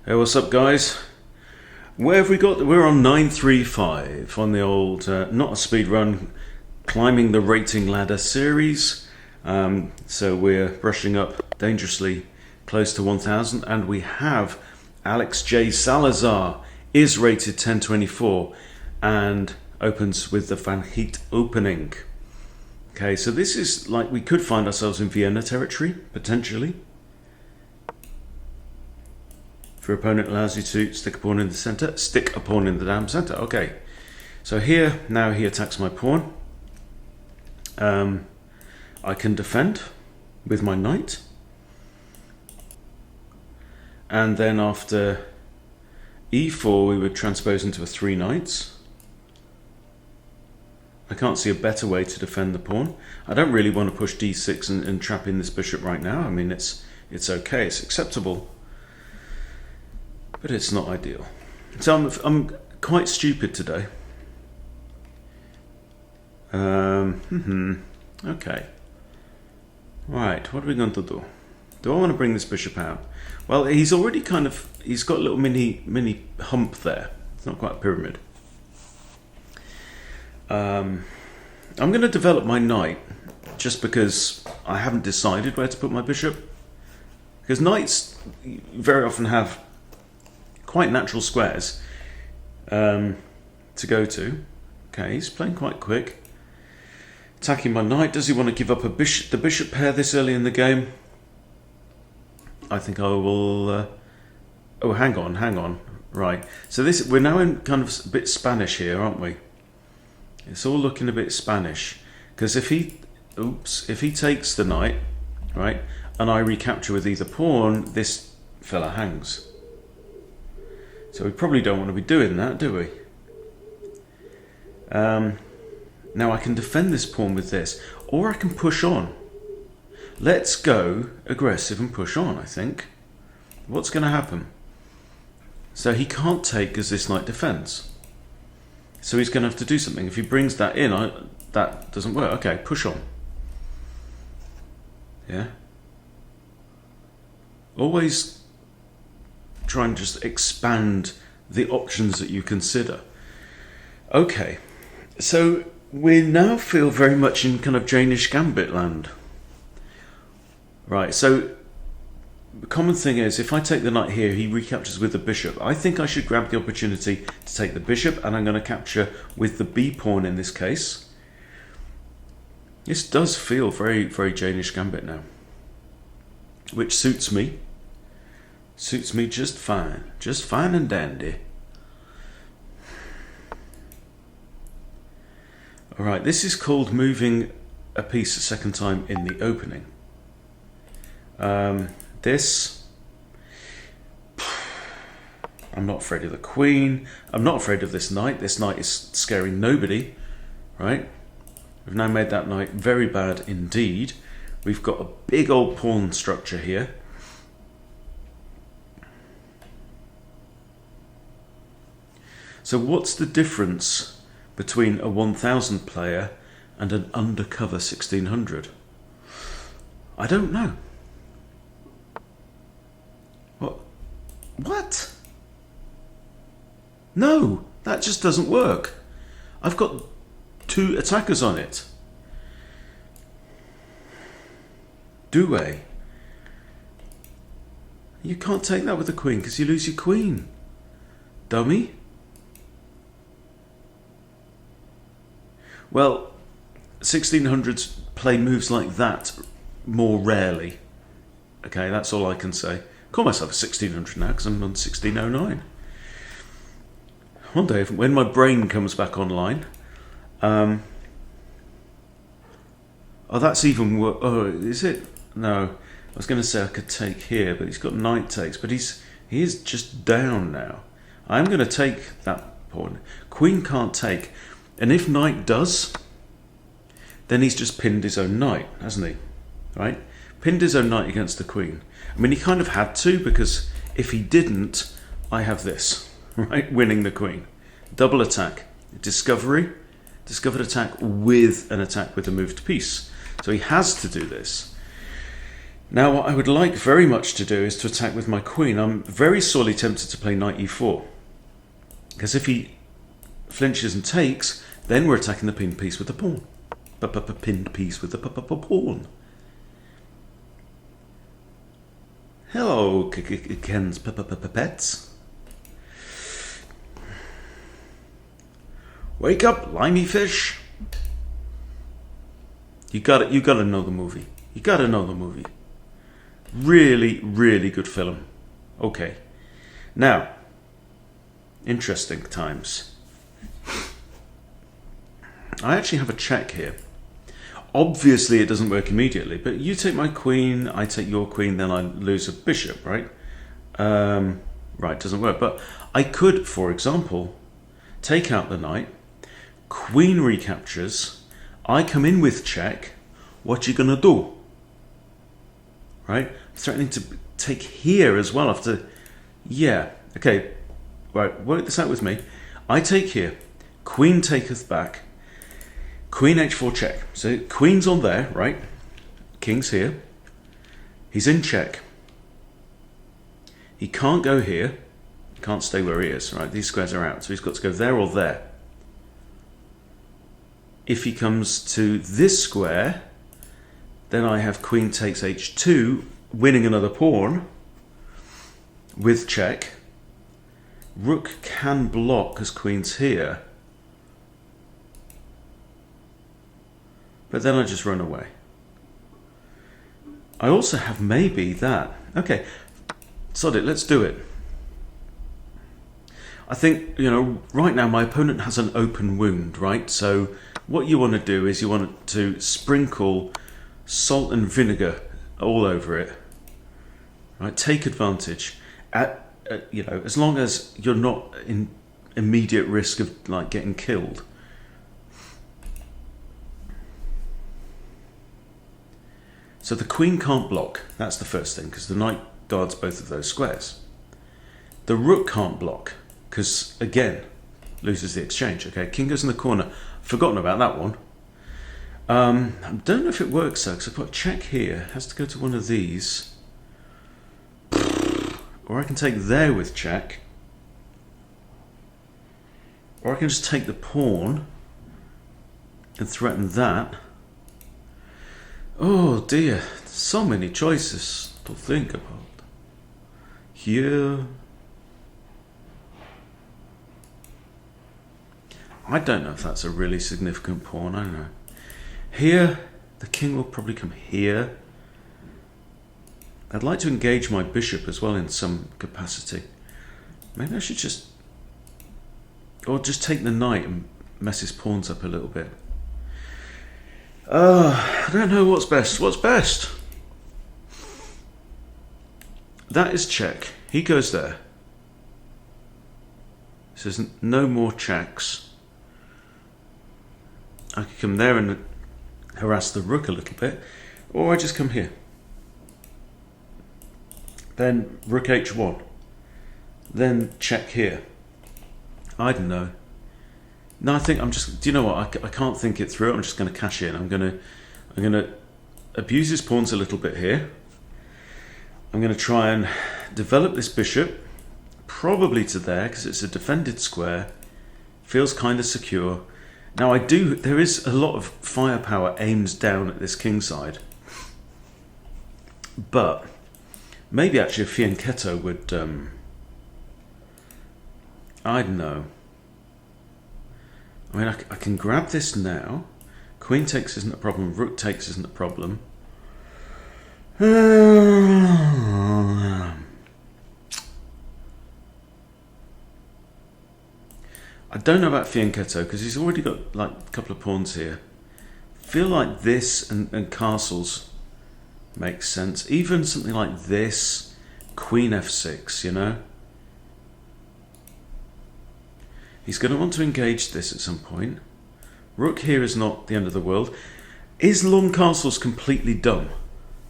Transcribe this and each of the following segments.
Hey, what's up, guys? Where have we got? We're on 935 on the old, not a speed run, climbing the rating ladder series. So we're brushing up dangerously close to 1000, and we have Alex J. Salazar is rated 1024 and opens with the Van Geet opening. Okay, so this is like we could find ourselves in Vienna territory, potentially. If your opponent allows you to stick a pawn in the center, stick a pawn in the damn center. Okay, so here, now he attacks my pawn. I can defend with my knight. And then after e4, we would transpose into a 3 knights. I can't see a better way to defend the pawn. I don't really want to push d6 and trap in this bishop right now. I mean, it's okay, it's acceptable, but it's not ideal. So I'm quite stupid today. Okay. Right, what are we going to do? Do I want to bring this bishop out? Well, he's already he's got a little mini hump there. It's not quite a pyramid. I'm going to develop my knight just because I haven't decided where to put my bishop. Because knights very often have quite natural squares to go to. Okay, he's playing quite quick. Attacking my knight. Does he want to give up the bishop pair this early in the game? I think I will. Oh, hang on. Right. So we're now in kind of a bit Spanish here, aren't we? It's all looking a bit Spanish because if he takes the knight, right, and I recapture with either pawn, this fella hangs. So we probably don't want to be doing that, do we? Now I can defend this pawn with this, or I can push on. Let's go aggressive and push on, I think. What's going to happen? So he can't take as this knight defends. So he's going to have to do something. If he brings that in, that doesn't work. Okay, push on. Yeah. Always try and just expand the options that you consider. Okay, so we now feel very much in kind of Danish gambit land. Right, so the common thing is if I take the knight here, he recaptures with the bishop. I think I should grab the opportunity to take the bishop, and I'm going to capture with the b pawn in this case. This does feel very, very Danish gambit now, which suits me. Suits me just fine and dandy. All right, this is called moving a piece a second time in the opening. I'm not afraid of the queen. I'm not afraid of this knight. This knight is scaring nobody, right? We've now made that knight very bad indeed. We've got a big old pawn structure here. So what's the difference between a 1000 player and an undercover 1600? I don't know. What? No, that just doesn't work. I've got 2 attackers on it. Do I? You can't take that with the queen because you lose your queen. Dummy. Well, 1600s play moves like that more rarely. Okay, that's all I can say. Call myself a 1600 now because I'm on 1609. One day, when my brain comes back online, oh, that's even worse. Oh, is it? No, I was going to say I could take here, but he's got knight takes, but he is just down now. I'm going to take that pawn. Queen can't take, and if knight does, then he's just pinned his own knight, hasn't he? Right? Pinned his own knight against the queen. I mean, he kind of had to, because if he didn't, I have this, right? Winning the queen. Double attack. Discovered attack with an attack with a moved piece. So he has to do this. Now what I would like very much to do is to attack with my queen. I'm very sorely tempted to play knight e4. Because if he flinches and takes, then we're attacking the pinned piece with the pawn. Pinned piece with the pawn. Hello, Ken's pets. Wake up, limey fish. You gotta know the movie. You gotta know the movie. Really, really good film. Okay. Now, interesting times. I actually have a check here. Obviously it doesn't work immediately, but you take my queen, I take your queen, then I lose a bishop, right? Right, doesn't work. But I could, for example, take out the knight, queen recaptures, I come in with check, what you gonna do? Right? Threatening to take here as well after... Yeah, okay. Right, work this out with me. I take here, queen taketh back, queen h4 check. So queen's on there, right? King's here. He's in check. He can't go here. He can't stay where he is, right? These squares are out, so he's got to go there or there. If he comes to this square, then I have queen takes h2, winning another pawn with check. Rook can block because queen's here. But then I just run away. I also have maybe that. Okay, sod it, let's do it. I think, right now my opponent has an open wound, right? So what you want to do is you want to sprinkle salt and vinegar all over it. Right? Take advantage. As long as you're not in immediate risk of getting killed. So the queen can't block. That's the first thing, because the knight guards both of those squares. The rook can't block, because, again, loses the exchange. Okay, king goes in the corner. Forgotten about that one. I don't know if it works, though, because I've got check here. It has to go to one of these. Or I can take there with check. Or I can just take the pawn and threaten that. Oh dear, so many choices to think about. Here. I don't know if that's a really significant pawn, I don't know. Here, the king will probably come here. I'd like to engage my bishop as well in some capacity. Maybe I should just... Or just take the knight and mess his pawns up a little bit. I don't know what's best. What's best? That is check. He goes there. Says no more checks. I could come there and harass the rook a little bit, or I just come here. Then rook h1. Then check here. I don't know. No, I think I'm just. Do you know what? I can't think it through. I'm just going to cash in. I'm going to abuse his pawns a little bit here. I'm going to try and develop this bishop, probably to there because it's a defended square. Feels kind of secure. Now there is a lot of firepower aimed down at this king side, but maybe actually a fianchetto would. I don't know. I mean, I can grab this now. Queen takes isn't a problem. Rook takes isn't a problem. I don't know about fianchetto because he's already got a couple of pawns here. Feel like this and castles makes sense. Even something like this, queen f6, He's going to want to engage this at some point. Rook here is not the end of the world. Is long castles completely dumb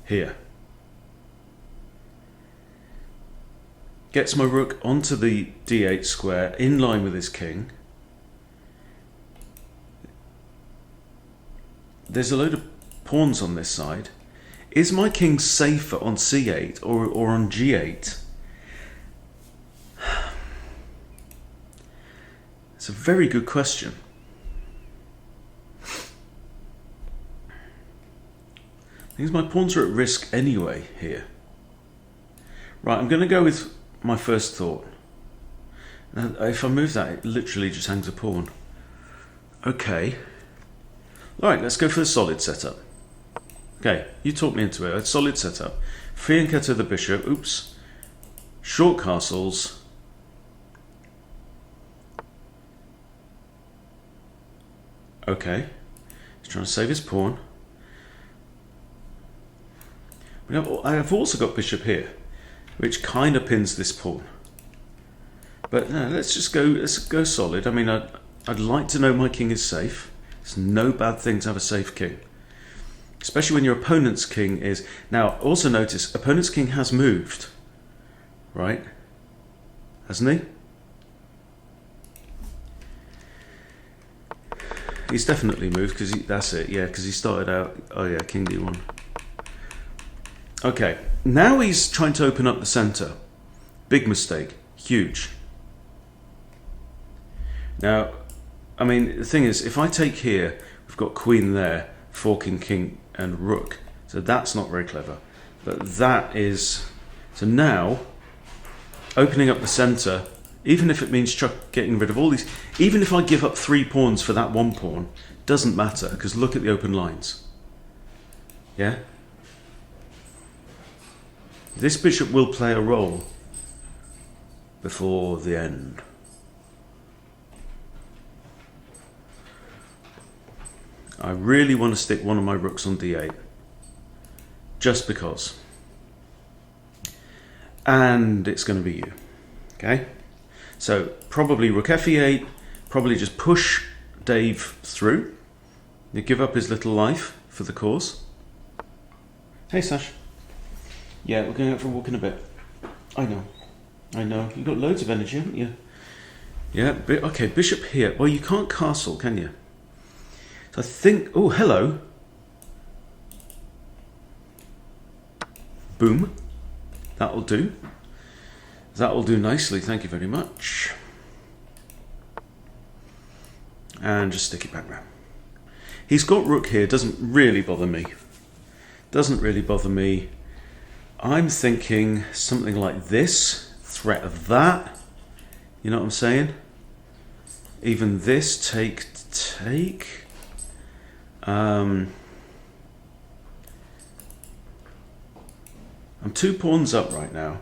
here? Gets my rook onto the d8 square in line with his king. There's a load of pawns on this side. Is my king safer on c8 or on g8? It's a very good question. Because my pawns are at risk anyway here. Right, I'm going to go with my first thought. Now, if I move that, it literally just hangs a pawn. Okay. Alright, let's go for the solid setup. Okay, you talked me into it. A solid setup. Fianchetto the bishop. Oops. Short castles. Okay. He's trying to save his pawn. I've also got bishop here, which kind of pins this pawn. But no, let's go solid. I mean, I'd like to know my king is safe. It's no bad thing to have a safe king. Especially when your opponent's king is... Now, also notice, opponent's king has moved. Right? Hasn't he? He's definitely moved, because that's it, yeah, because he started out... Oh yeah, king d1. Okay, now he's trying to open up the centre. Big mistake. Huge. Now, I mean, the thing is, if I take here, we've got queen there, forking king and rook. So that's not very clever. But that is... So now, opening up the centre, even if it means getting rid of all these... Even if I give up 3 pawns for that 1 pawn, doesn't matter, because look at the open lines. Yeah? This bishop will play a role before the end. I really want to stick one of my rooks on d8. Just because. And it's going to be you. Okay? So probably rook f8, probably just push Dave through. You give up his little life for the cause. Hey Sash. Yeah, we're going out for a walk in a bit. I know. You've got loads of energy, haven't you? Yeah, okay, bishop here. Well, you can't castle, can you? So I think... Oh, hello. Boom. That'll do. That'll do nicely, thank you very much. And just stick it back round. He's got rook here, doesn't really bother me. Doesn't really bother me. I'm thinking something like this, threat of that. You know what I'm saying? Even this, take. I'm 2 pawns up right now.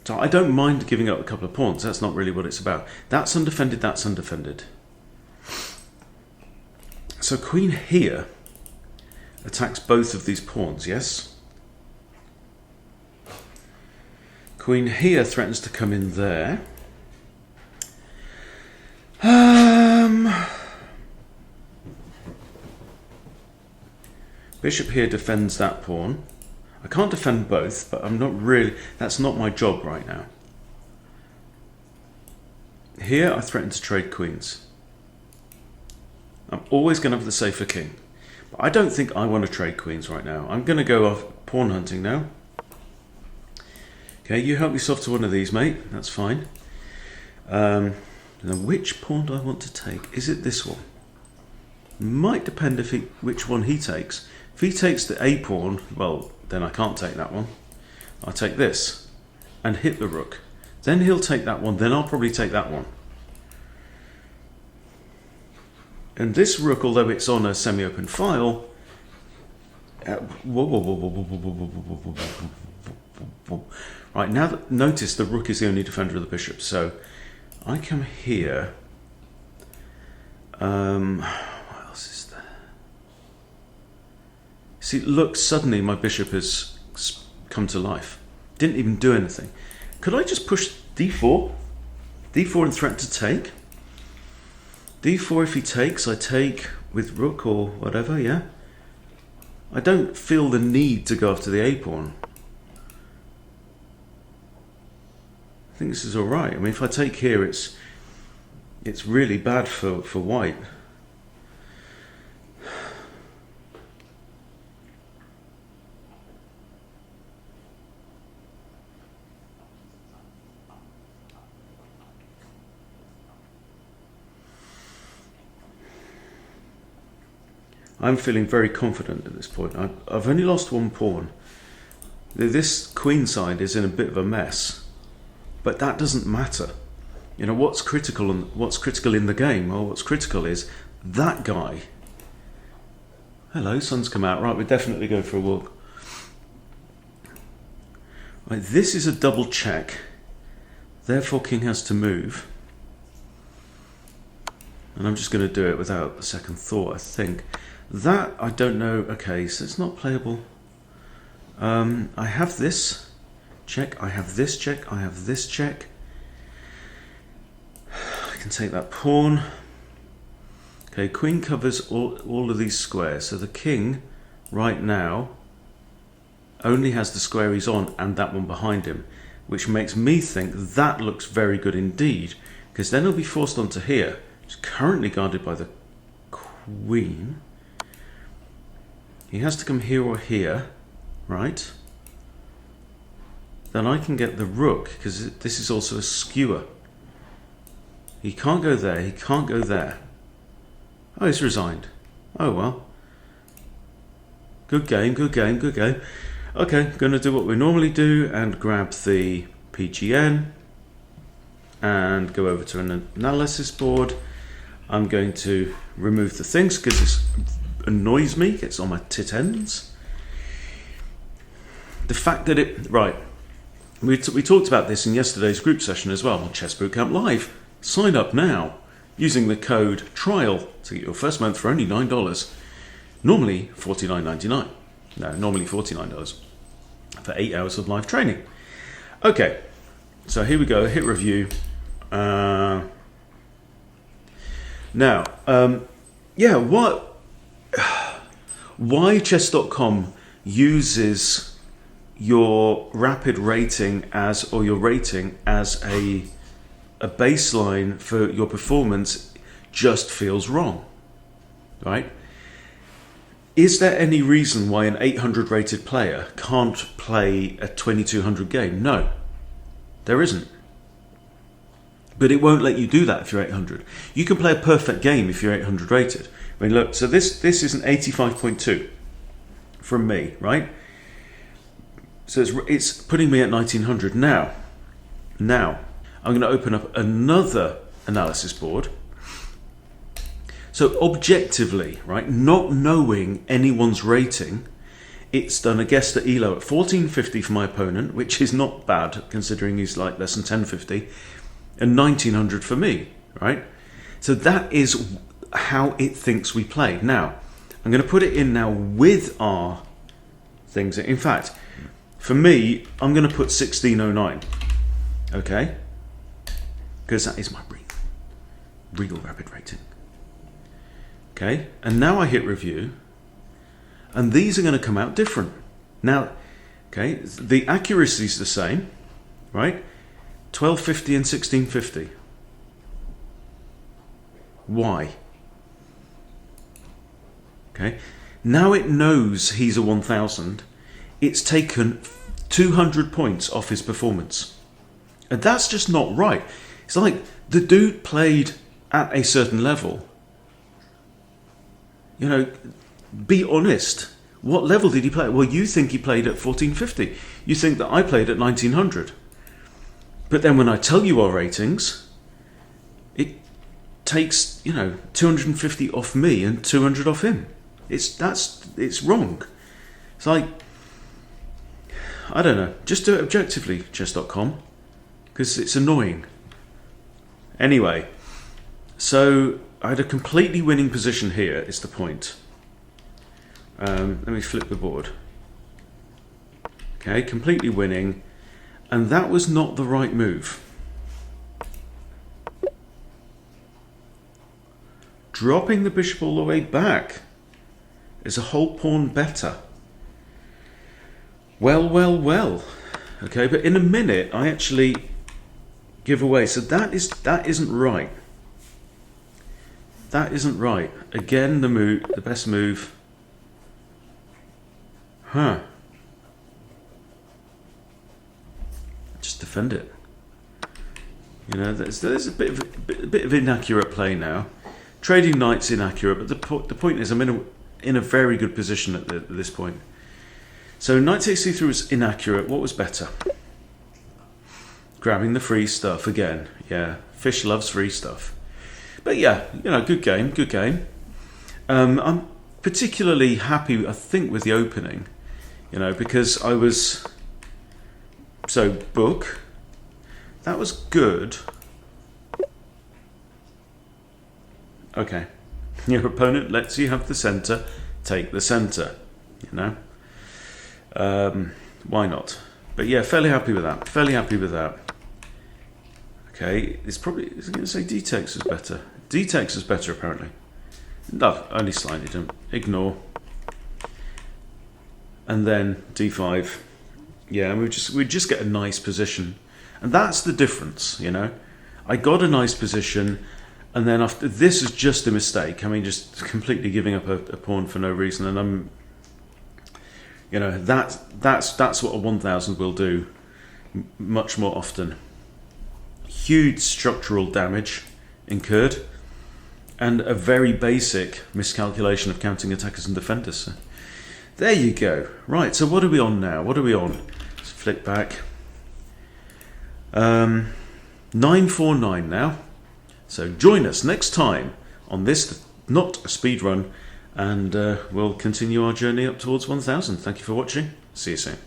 So I don't mind giving up a couple of pawns, that's not really what it's about. That's undefended, that's undefended. So queen here attacks both of these pawns, yes? Queen here threatens to come in there. Bishop here defends that pawn. I can't defend both, but I'm not really... That's not my job right now. Here I threaten to trade queens. I'm always going to have the safer king. But I don't think I want to trade queens right now. I'm going to go off pawn hunting now. Okay, you help yourself to one of these, mate. That's fine. Now, which pawn do I want to take? Is it this one? Might depend which one he takes. If he takes the A pawn, well, then I can't take that one. I'll take this and hit the rook. Then he'll take that one, then I'll probably take that one. And this rook, although it's on a semi-open file... Right, now notice the rook is the only defender of the bishop, so I come here. What else is there? See, look, suddenly my bishop has come to life. Didn't even do anything. Could I just push d4? d4 and threat to take? d4 if he takes, I take with rook or whatever, yeah? I don't feel the need to go after the A pawn. I think this is alright. I mean, if I take here, it's really bad for white. I'm feeling very confident at this point. I've only lost one pawn. This queen side is in a bit of a mess, but that doesn't matter. You know, what's critical in the game? Well, what's critical is that guy. Hello, sun's come out. Right, we're definitely going for a walk. Right, this is a double check. Therefore, king has to move. And I'm just going to do it without a second thought, I think. That, I don't know. Okay, so it's not playable. I have this check. I have this check. I have this check. I can take that pawn. Okay, queen covers all of these squares. So the king, right now, only has the square he's on and that one behind him, which makes me think that looks very good indeed, because then he'll be forced onto here. It's currently guarded by the queen. He has to come here or here, right? Then I can get the rook, because this is also a skewer. He can't go there, he can't go there. Oh, he's resigned. Oh well. Good game, good game, good game. Okay, going to do what we normally do and grab the PGN and go over to an analysis board. I'm going to remove the things because this annoys me, gets on my tit ends. The fact that it, right, we talked about this in yesterday's group session as well on Chess Bootcamp Live. Sign up now using the code TRIAL to get your first month for only $9. Normally $49.99. No, normally $49 for 8 hours of live training. Okay, so here we go, hit review. Now, yeah, why chess.com uses your rapid rating as, or your rating as a baseline for your performance just feels wrong, right? Is there any reason why an 800 rated player can't play a 2200 game? No, there isn't. But it won't let you do that if you're 800. You can play a perfect game if you're 800 rated. I mean, look, so this is an 85.2 from me, right? So it's putting me at 1900 now. Now, I'm going to open up another analysis board. So objectively, right, not knowing anyone's rating, it's done a guess at ELO at 1450 for my opponent, which is not bad considering he's like less than 1050, and 1900 for me, right? So that is how it thinks we play. Now, I'm going to put it in now with our things. In fact, for me, I'm going to put 1609, okay? Because that is my real rapid rating. Okay, and now I hit review, and these are going to come out different. Now, okay, the accuracy is the same, right? 1250 and 1650. Why? Okay, now it knows he's a 1000. It's taken 200 points off his performance. And that's just not right. It's like the dude played at a certain level. You know, be honest. What level did he play? Well, you think he played at 1450. You think that I played at 1900. But then when I tell you our ratings, it takes, you know, 250 off me and 200 off him. It's wrong. It's like, I don't know. Just do it objectively, chess.com, because it's annoying. Anyway, so I had a completely winning position here, is the point. Let me flip the board. Okay, completely winning, and that was not the right move. Dropping the bishop all the way back is a whole pawn better. Well, well, well. Okay, but in a minute I actually give away. So that isn't right. That isn't right. Again, the best move. Huh. Just defend it. You know, there's a bit of inaccurate play now. Trading knight's inaccurate, but the point is, I'm in in a very good position at this point. So knight takes c3 was inaccurate. What was better? Grabbing the free stuff again. Yeah, Fish loves free stuff. But yeah, you know, good game, good game. I'm particularly happy, I think, with the opening, you know, because I was... So, book. That was good. Okay. Your opponent lets you have the centre. Take the centre, you know. Why not? But yeah, fairly happy with that. Fairly happy with that. Okay, it's probably... Is it going to say d takes is better? D takes is better, apparently. No, only slightly. Don't ignore. And then d5. Yeah, and we just get a nice position, and that's the difference, you know. I got a nice position, and then after this is just a mistake. I mean, just completely giving up a pawn for no reason, and I'm, you know, that's what a 1000 will do much more often. Huge structural damage incurred, and a very basic miscalculation of counting attackers and defenders. So there you go. Right, so what are we on now? What are we on? Let's flick back. 949 now. So join us next time on this, not a speed run, and we'll continue our journey up towards 1000. Thank you for watching. See you soon.